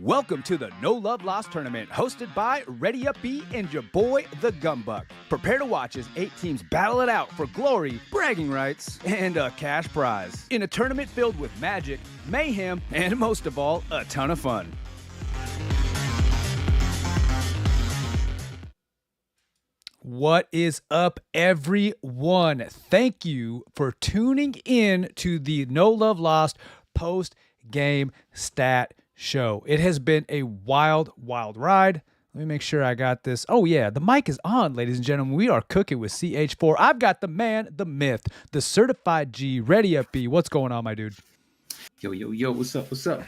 Welcome to the No Love Lost tournament, hosted by Ready Up B and your boy, the Gumbuck. Prepare to watch as 8 teams battle it out for glory, bragging rights, and a cash prize. In a tournament filled with magic, mayhem, and most of all, a ton of fun. What is up, everyone? Thank you for tuning in to the No Love Lost post-game stat show. It has been a wild, wild ride. Let me make sure I got this. Oh, yeah, the mic is on, ladies and gentlemen. We are cooking with CH4. I've got the man, the myth, the certified G, Ready Up B. What's going on, my dude? Yo, what's up?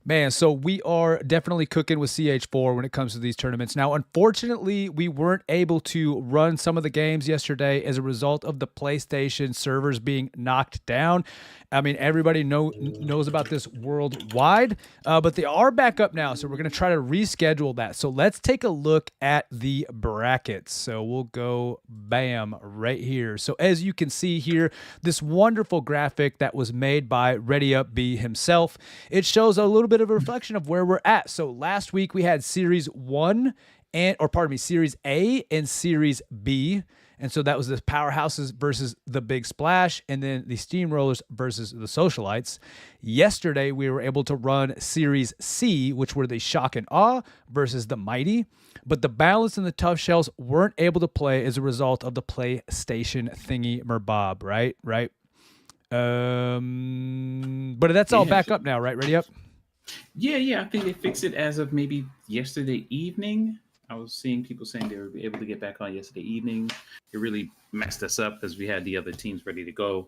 Man, so we are definitely cooking with CH4 when it comes to these tournaments. Now, unfortunately, we weren't able to run some of the games yesterday as a result of the PlayStation servers being knocked down. I mean, everybody knows about this worldwide, but they are back up now, so we're going to try to reschedule that. So let's take a look at the brackets. So we'll go bam right here. So as you can see here, this wonderful graphic that was made by Ready Up B himself, it shows a little bit of a reflection of where we're at. So last week we had Series Series A and Series B. And so that was the Powerhouses versus the Big Splash, and then the Steamrollers versus the Socialites. Yesterday, we were able to run Series C, which were the Shock and Awe versus the Mighty. But the Balance and the Tough Shells weren't able to play as a result of the PlayStation thingy merbob, right? But that's all back up now, right? Ready up? Yeah. I think they fixed it as of maybe yesterday evening. I was seeing people saying they were able to get back on yesterday evening. It really messed us up because we had the other teams ready to go.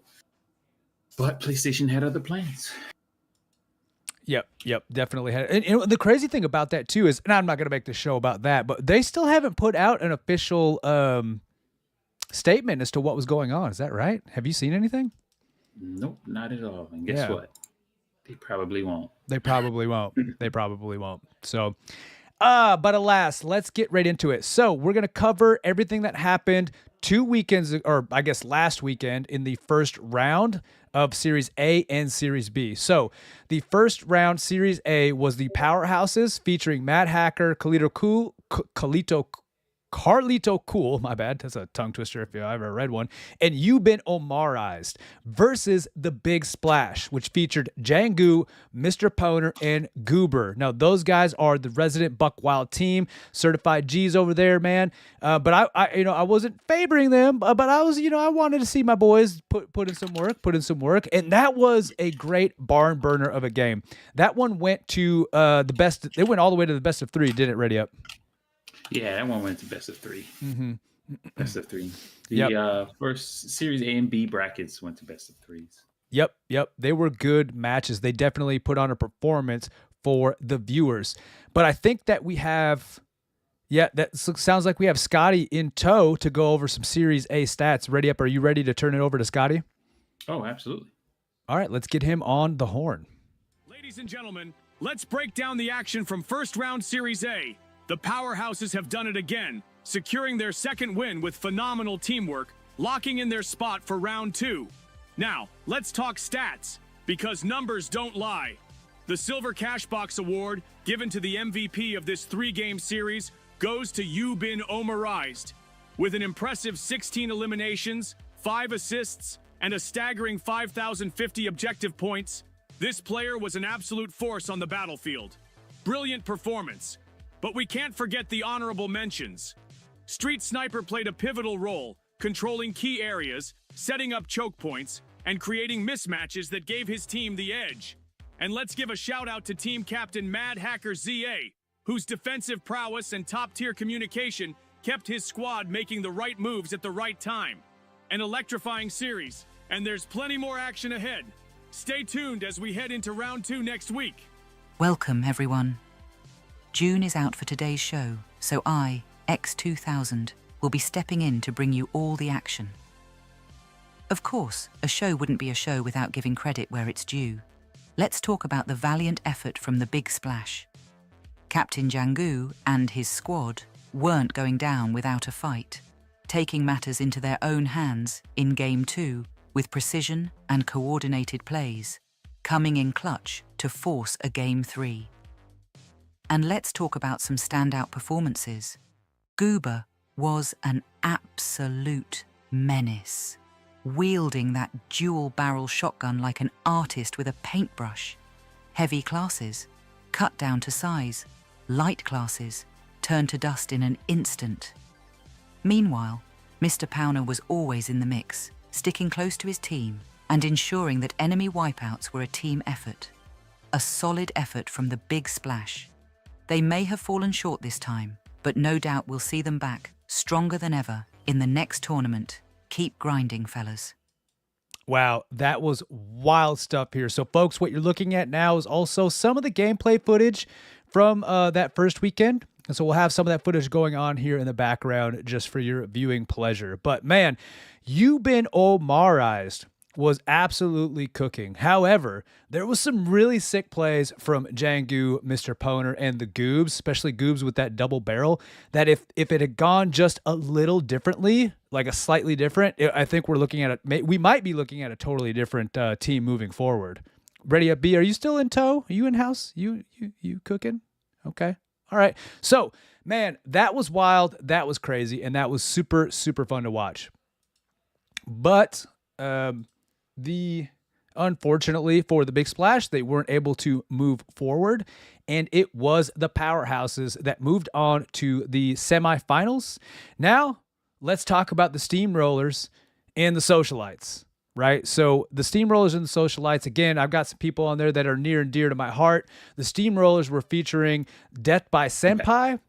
But PlayStation had other plans. Yep, definitely had. And the crazy thing about that, too, is, and I'm not going to make the show about that, but they still haven't put out an official statement as to what was going on. Is that right? Have you seen anything? Nope, not at all. And guess what? They probably won't. They probably won't. So... but alas, let's get right into it. So we're going to cover everything that happened 2 weekends, or I guess last weekend, in the first round of Series A and Series B. So the first round, Series A, was the Powerhouses featuring Mad Hacker, Carlito Cool, my bad, that's a tongue twister if you ever read one, and You've Been Omarized versus the Big Splash, which featured Jangu, Mr. Poner, and Goober. Now, those guys are the resident Buck Wild team, certified G's over there, man. But I wasn't favoring them, but I was, I wanted to see my boys put in some work, and that was a great barn burner of a game. That one went to the best. They went all the way to the best of 3, didn't it? Ready up. Yeah, that one went to best of 3. Mm-hmm. Best of 3. The first Series A and B brackets went to best of 3s. Yep. They were good matches. They definitely put on a performance for the viewers. But I think that we have, that sounds like we have Scotty in tow to go over some Series A stats. Ready up? Are you ready to turn it over to Scotty? Oh, absolutely. All right, let's get him on the horn. Ladies and gentlemen, let's break down the action from first round Series A. The Powerhouses have done it again, securing their second win with phenomenal teamwork, locking in their spot for round 2. Now, let's talk stats, because numbers don't lie. The Silver Cash Box Award, given to the MVP of this 3-game series, goes to You've Been Omarized. With an impressive 16 eliminations, 5 assists, and a staggering 5,050 objective points, this player was an absolute force on the battlefield. Brilliant performance. But we can't forget the honorable mentions. Street Sniper played a pivotal role, controlling key areas, setting up choke points, and creating mismatches that gave his team the edge. And let's give a shout out to team captain Mad Hacker ZA, whose defensive prowess and top-tier communication kept his squad making the right moves at the right time. An electrifying series, and there's plenty more action ahead. Stay tuned as we head into round 2 next week. Welcome, everyone. June is out for today's show, so I, X2000, will be stepping in to bring you all the action. Of course, a show wouldn't be a show without giving credit where it's due. Let's talk about the valiant effort from the Big Splash. Captain Jangu and his squad weren't going down without a fight, taking matters into their own hands in Game 2 with precision and coordinated plays, coming in clutch to force a Game 3. And let's talk about some standout performances. Goober was an absolute menace, wielding that dual-barrel shotgun like an artist with a paintbrush. Heavy classes, cut down to size. Light classes, turned to dust in an instant. Meanwhile, Mr. Powner was always in the mix, sticking close to his team and ensuring that enemy wipeouts were a team effort. A solid effort from the Big Splash. They may have fallen short this time, but no doubt we'll see them back, stronger than ever, in the next tournament. Keep grinding, fellas. Wow, that was wild stuff here. So, folks, what you're looking at now is also some of the gameplay footage from that first weekend. And so we'll have some of that footage going on here in the background just for your viewing pleasure. But, man, You've Been Omarized was absolutely cooking. However, there was some really sick plays from Jangu, Mr. Poner, and the Goobs, especially Goobs with that double barrel, that if it had gone just a little differently, like a slightly different, I think we're looking at we might be looking at a totally different team moving forward. Ready up, B? Are you still in tow? Are you in house? You cooking? Okay. All right. So, man, that was wild. That was crazy. And that was super, super fun to watch. But, unfortunately for the Big Splash, they weren't able to move forward, and it was the powerhouses that moved on to the semifinals. Now, let's talk about the Steamrollers and the Socialites, right? So the Steamrollers and the Socialites, again, I've got some people on there that are near and dear to my heart. The Steamrollers were featuring Death by Senpai,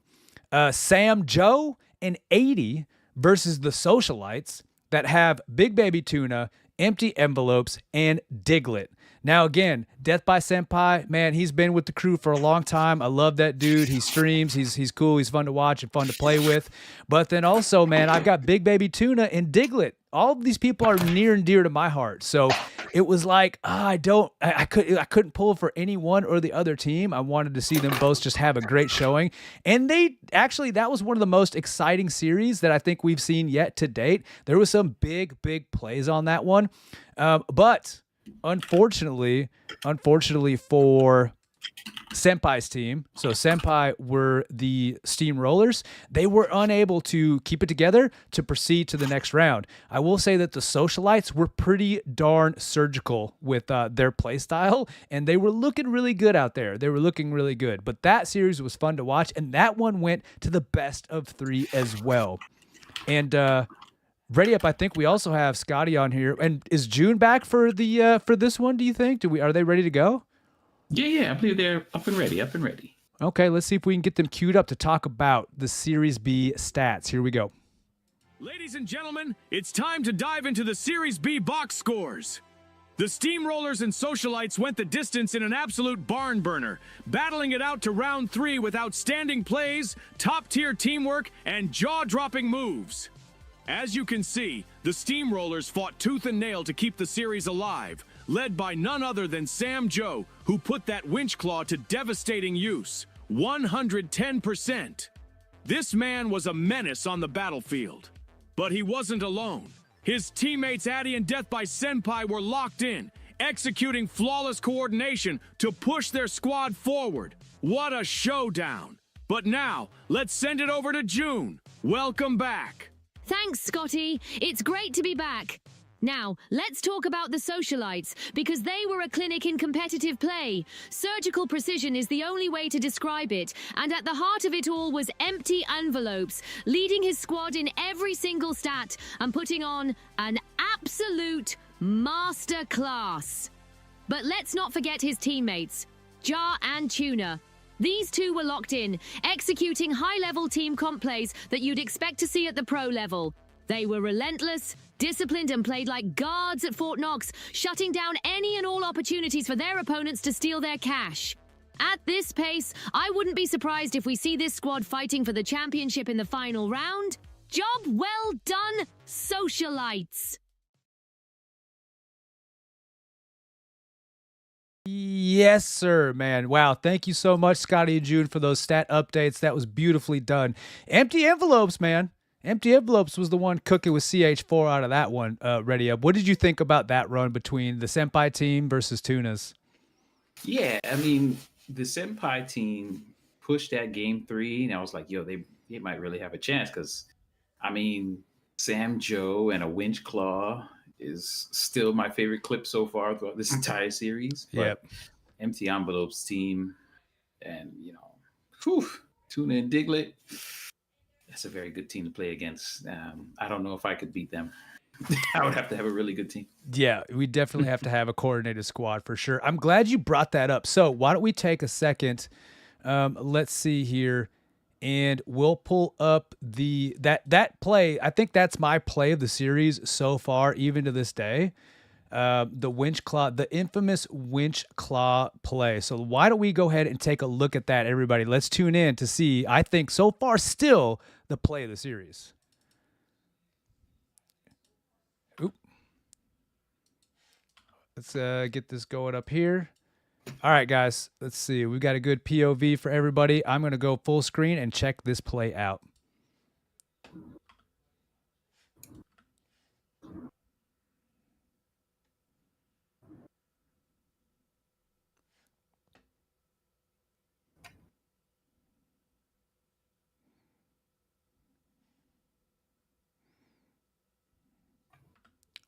Sam Joe, and 80 versus the Socialites that have Big Baby Tuna, Empty Envelopes, and Diglett. Now, again, Death by Senpai, man, he's been with the crew for a long time. I love that dude. He streams. He's cool. He's fun to watch and fun to play with. But then also, man, I've got Big Baby Tuna and Diglett. All of these people are near and dear to my heart. So it was like, I couldn't pull for any one or the other team. I wanted to see them both just have a great showing. And that was one of the most exciting series that I think we've seen yet to date. There was some big, big plays on that one. But unfortunately for Senpai's team, so Senpai were the Steamrollers, they were unable to keep it together to proceed to the next round. I will say that the Socialites were pretty darn surgical with their play style, and they were looking really good out there. They were looking really good. But that series was fun to watch, and that one went to the best of 3 as well. And ready up, I think we also have Scotty on here. And is June back for this one, do you think? Are they ready to go? Yeah, I believe they're up and ready. Okay, let's see if we can get them queued up to talk about the Series B stats. Here we go. Ladies and gentlemen, it's time to dive into the Series B box scores. The Steamrollers and Socialites went the distance in an absolute barn burner, battling it out to round 3 with outstanding plays, top-tier teamwork, and jaw-dropping moves. As you can see, the Steamrollers fought tooth and nail to keep the series alive, led by none other than Sam Joe, who put that winch claw to devastating use, 110%. This man was a menace on the battlefield. But he wasn't alone. His teammates Addy and Death by Senpai were locked in, executing flawless coordination to push their squad forward. What a showdown. But now, let's send it over to June. Welcome back. Thanks, Scotty. It's great to be back. Now, let's talk about the Socialites, because they were a clinic in competitive play. Surgical precision is the only way to describe it, and at the heart of it all was Empty Envelopes, leading his squad in every single stat and putting on an absolute masterclass. But let's not forget his teammates, Jar and Tuna. These two were locked in, executing high-level team comp plays that you'd expect to see at the pro level. They were relentless, disciplined, and played like guards at Fort Knox, shutting down any and all opportunities for their opponents to steal their cash. At this pace, I wouldn't be surprised if we see this squad fighting for the championship in the final round. Job well done, Socialites! Yes, sir, man. Wow. Thank you so much, Scotty and June, for those stat updates. That was beautifully done. Empty Envelopes, man. Empty Envelopes was the one cooking with CH4 out of that one, Ready Up. What did you think about that run between the Senpai team versus Tunas? Yeah, I mean, the Senpai team pushed that game 3, and I was like, yo, they might really have a chance because, I mean, Sam Joe and a winch claw is still my favorite clip so far throughout this entire series. But Yep. Empty Envelopes team and, whew, Tuna and Diglett, that's a very good team to play against. I don't know if I could beat them. I would have to have a really good team. Yeah, we definitely have to have a coordinated squad for sure. I'm glad you brought that up. So why don't we take a second? Let's see here, and we'll pull up that play. I think that's my play of the series so far, even to this day. The winch claw, the infamous winch claw play. So why don't we go ahead and take a look at that, everybody? Let's tune in to see, I think so far still the play of the series. Oop. Let's get this going up here. All right, guys, let's see. We've got a good POV for everybody. I'm going to go full screen and check this play out.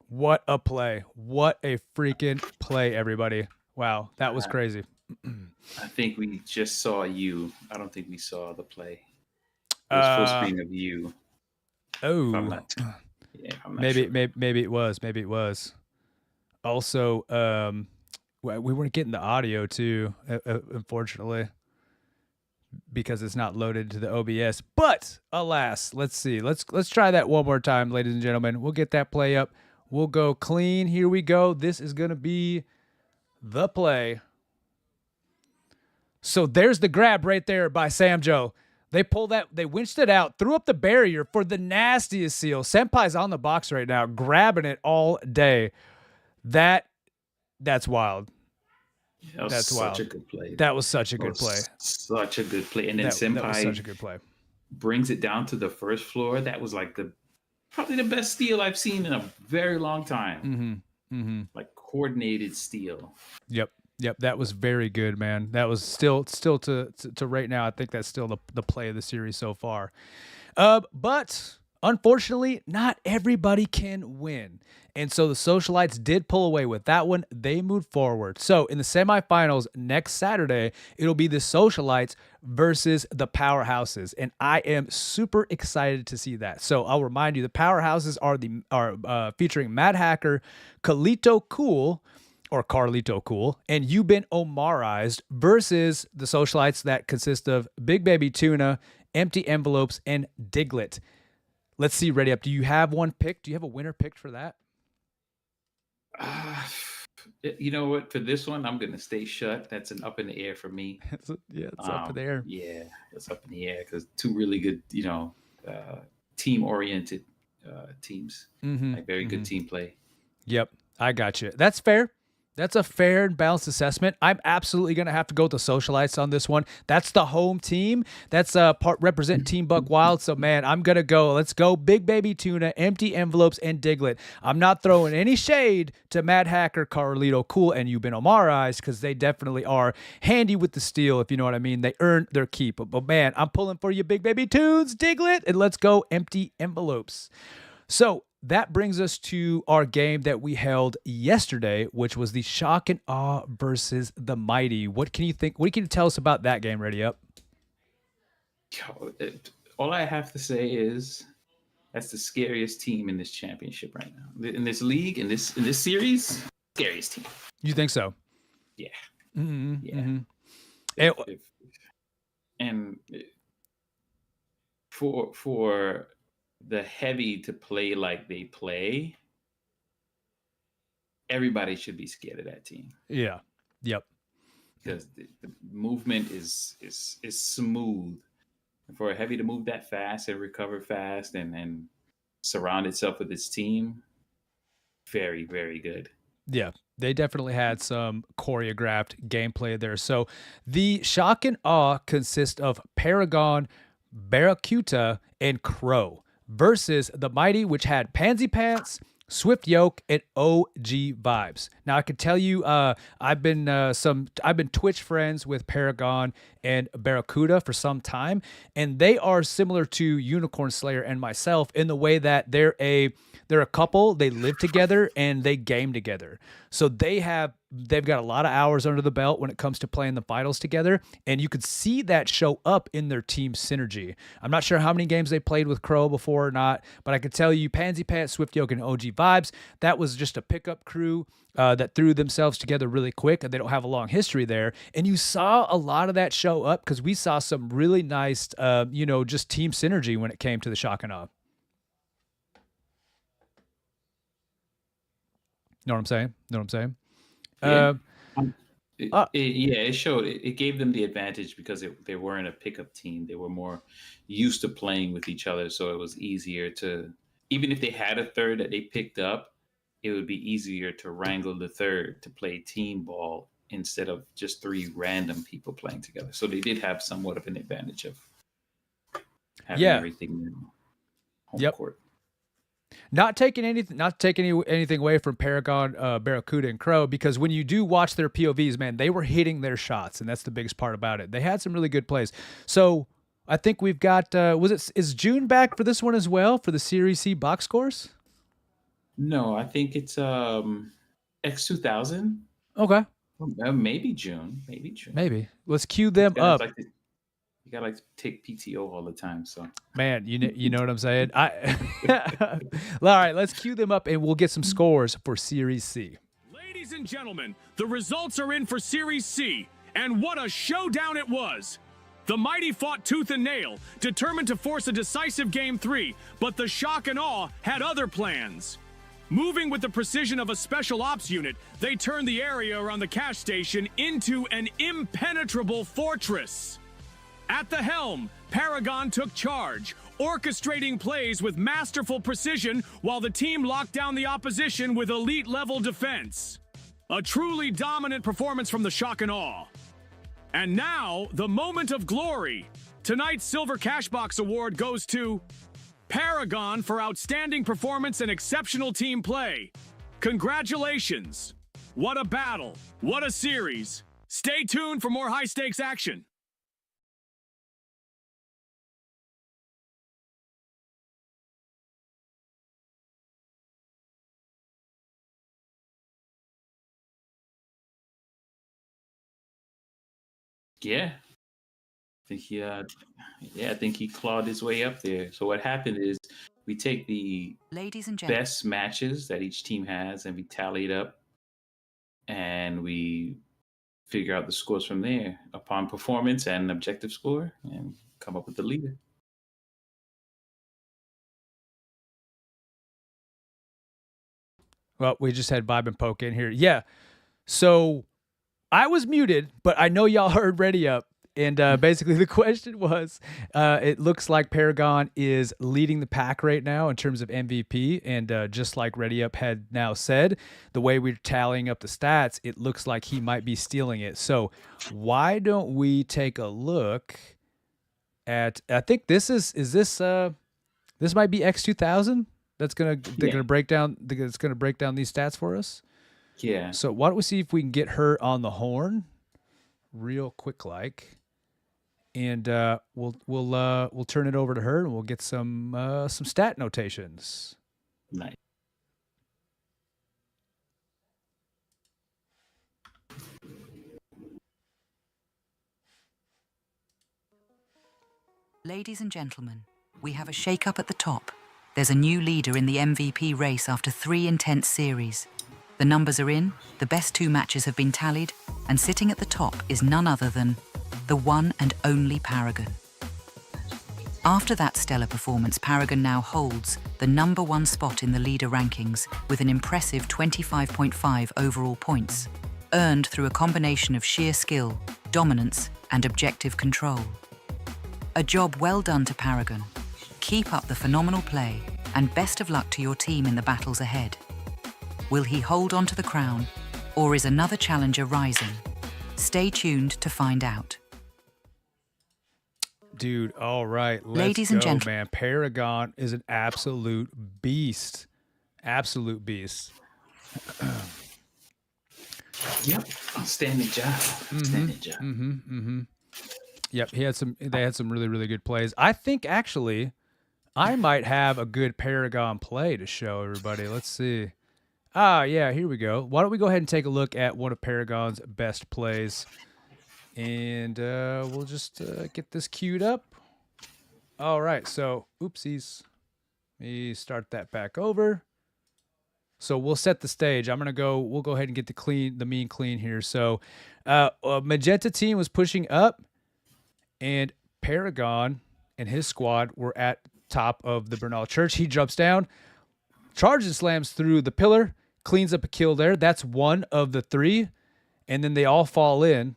What a play. What a freaking play, everybody. Wow, that was crazy. I think we just saw you. I don't think we saw the play. It was full screen of you. Oh, I'm not maybe, sure. maybe it was. Maybe it was. Also, we weren't getting the audio too, unfortunately, because it's not loaded to the OBS. But alas, let's see. Let's try that one more time, ladies and gentlemen. We'll get that play up. We'll go clean. Here we go. This is gonna be the play. So there's the grab right there by Sam Joe. They pulled that, they winched it out, threw up the barrier for the nastiest seal. Senpai's on the box right now, grabbing it all day. That's wild. That's such a good play. That was such a good play. Such a good play. And then that was Senpai such a good play. Brings it down to the first floor. That was like probably the best steal I've seen in a very long time. Like coordinated steal. Yep, that was very good, man. That was still to right now. I think that's still the play of the series so far. But unfortunately, not everybody can win. And so the Socialites did pull away with that one. They moved forward. So in the semifinals next Saturday, it'll be the Socialites versus the Powerhouses. And I am super excited to see that. So I'll remind you, the Powerhouses are featuring Mad Hacker, Carlito Cool, and You've Been Omarized versus the Socialites that consist of Big Baby Tuna, Empty Envelopes, and Diglett. Let's see, Ready Up. Do you have one picked? Do you have a winner picked for that? You know what? For this one, I'm going to stay shut. That's an up in the air for me. It's up in the air. Yeah, it's up in the air because two really good, team-oriented teams. Like very good team play. Yep, I got you. That's fair. That's a fair and balanced assessment. I'm absolutely going to have to go with the Socialites on this one. That's the home team. That's represent Team Buck Wild. So, man, I'm going to go. Let's go Big Baby Tuna, Empty Envelopes, and Diglett. I'm not throwing any shade to Mad Hacker, Carlito Cool, and You've Been Omarized because they definitely are handy with the steal, if you know what I mean. They earned their keep. But man, I'm pulling for you, Big Baby Tunes, Diglett, and let's go Empty Envelopes. So, that brings us to our game that we held yesterday, which was the Shock and Awe versus the Mighty. What can you think? What can you tell us about that game, Ready Up? All I have to say is that's the scariest team in this championship right now. In this league, in this series, scariest team. You think so? Yeah. Yeah. And for the heavy to play like they play, everybody should be scared of that team. Yeah. Yep. Because the movement is smooth. And for a heavy to move that fast and recover fast and surround itself with its team, very, very good. Yeah, they definitely had some choreographed gameplay there. So the Shock and Awe consists of Paragon, Barracuda, and Crow versus the Mighty, which had Pansy Pants, Swift Yoke, and OG Vibes. Now I can tell you, I've been Twitch friends with Paragon and Barracuda for some time, and they are similar to Unicorn Slayer and myself in the way that they're a couple. They live together and they game together. So they've got a lot of hours under the belt when it comes to playing the finals together, and you could see that show up in their team synergy. I'm not sure how many games they played with Crow before or not, but I could tell you Pansy Pants, Swift Yoke, and OG Vibes, that was just a pickup crew that threw themselves together really quick, and they don't have a long history there. And you saw a lot of that show up because we saw some really nice, just team synergy when it came to the Shock and Awe. Know what I'm saying? Yeah. It showed. It gave them the advantage because they weren't a pickup team. They were more used to playing with each other, so it was easier to, even if they had a third that they picked up, it would be easier to wrangle the third to play team ball instead of just three random people playing together. So they did have somewhat of an advantage of having everything in home court. Not taking anything away from Paragon, Barracuda, and Crow, because when you do watch their POVs, man, they were hitting their shots, and that's the biggest part about it. They had some really good plays. So I think we've got is June back for this one as well for the Series C box scores? No, I think it's X2000. Okay. Maybe June. Maybe. Let's cue them up. You gotta take PTO all the time, so man, you know what I'm saying. All right, let's cue them up and we'll get some scores for Series C. Ladies and gentlemen, the results are in for Series C, and what a showdown it was! The Mighty fought tooth and nail, determined to force a decisive Game 3, but the Shock and Awe had other plans. Moving with the precision of a special ops unit, they turned the area around the cash station into an impenetrable fortress. At the helm, Paragon took charge, orchestrating plays with masterful precision while the team locked down the opposition with elite-level defense. A truly dominant performance from the Shock and Awe. And now, the moment of glory. Tonight's Silver Cashbox Award goes to Paragon for outstanding performance and exceptional team play. Congratulations. What a battle. What a series. Stay tuned for more high-stakes action. Yeah. I think he clawed his way up there. So what happened is we take the Ladies and gentlemen, best matches that each team has and we tally it up and we figure out the scores from there upon performance and objective score and come up with the leader. Well, we just had Vibe and Poke in here. Yeah. So I was muted, but I know y'all heard Ready Up. And basically the question was, it looks like Paragon is leading the pack right now in terms of MVP. And just like Ready Up had now said, the way we're tallying up the stats, it looks like he might be stealing it. So why don't we take a look at, I think this this might be X2000 that's gonna break down these stats for us. Yeah. So why don't we see if we can get her on the horn real quick, and we'll turn it over to her and we'll get some stat notations. Nice. Ladies and gentlemen, we have a shake-up at the top. There's a new leader in the MVP race after 3 intense series. The numbers are in, the best 2 matches have been tallied, and sitting at the top is none other than the one and only Paragon. After that stellar performance, Paragon now holds the #1 spot in the leader rankings with an impressive 25.5 overall points, earned through a combination of sheer skill, dominance, and objective control. A job well done to Paragon. Keep up the phenomenal play, and best of luck to your team in the battles ahead. Will he hold on to the crown, or is another challenger rising? Stay tuned to find out. Dude, all right. Let's Ladies and go, gentlemen. man. Paragon is an absolute beast. Absolute beast. Yep. Outstanding job. Outstanding job. Yep, they had some really, really good plays. I think actually I might have a good Paragon play to show everybody. Let's see. Yeah, here we go. Why don't we go ahead and take a look at one of Paragon's best plays. And we'll just get this queued up. All right, so oopsies. Let me start that back over. So we'll set the stage. We'll go ahead and get the mean clean here. So Magenta team was pushing up, and Paragon and his squad were at top of the Bernal Church. He jumps down, charges and slams through the pillar, cleans up a kill there. That's one of the three. And then they all fall in.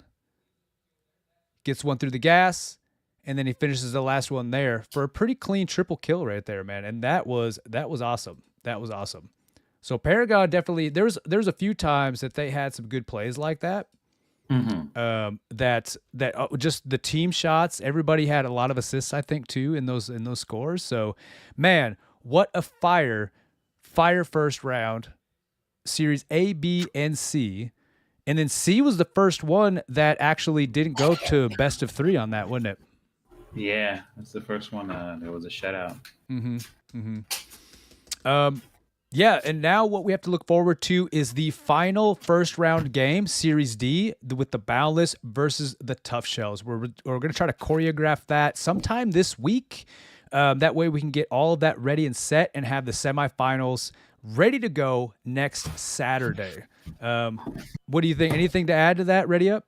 Gets one through the gas, and then he finishes the last one there for a pretty clean triple kill right there, man. And that was awesome. That was awesome. So Paragon definitely there's a few times that they had some good plays like that. Just the team shots. Everybody had a lot of assists, I think, too, in those scores. So, man, what a fire first round, series A, B, and C. And then C was the first one that actually didn't go to best of 3 on that, wasn't it? Yeah, that's the first one. There was a shutout. Yeah, and now what we have to look forward to is the final first round game, Series D, with the Boundless versus the Tough Shells. We're going to try to choreograph that sometime this week. That way we can get all of that ready and set and have the semifinals ready to go next Saturday. What do you think? Anything to add to that? Ready up?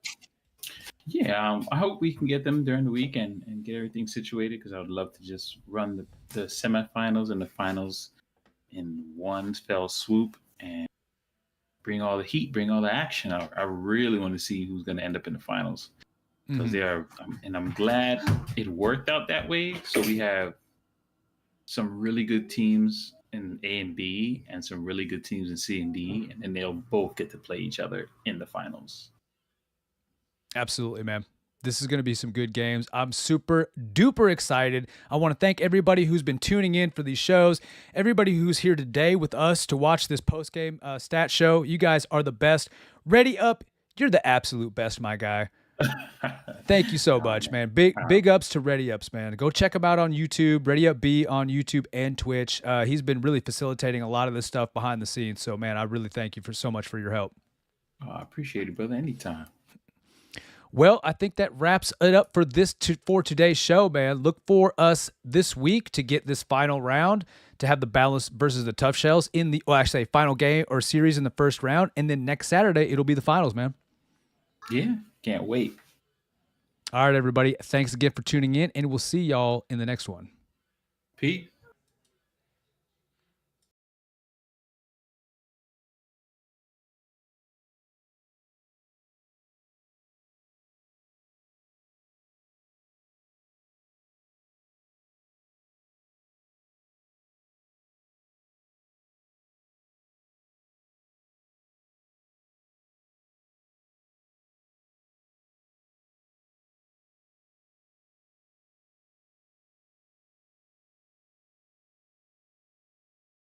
Yeah, I hope we can get them during the week and get everything situated, because I would love to just run the semifinals and the finals in one fell swoop and bring all the heat, bring all the action. I really want to see who's going to end up in the finals, because they are, and I'm glad it worked out that way. So we have some really good teams in A and B and some really good teams in C and D, and then they'll both get to play each other in the finals. Absolutely, man. This is going to be some good games. I'm super duper excited. I want to thank everybody who's been tuning in for these shows, everybody who's here today with us to watch this post-game stat show. You guys are the best. Ready Up, you're the absolute best, my guy. Thank you so much, man. Big ups to Ready Ups, man. Go check him out on YouTube, Ready Up B on YouTube and Twitch. He's been really facilitating a lot of this stuff behind the scenes. So, man, I really thank you so much for your help. I appreciate it, brother. Anytime. Well, I think that wraps it up for for today's show, man. Look for us this week to get this final round, to have the Boundless versus the Tough Shells in the, final game or series in the first round. And then next Saturday, it'll be the finals, man. Yeah, can't wait. All right, everybody. Thanks again for tuning in, and we'll see y'all in the next one. Pete.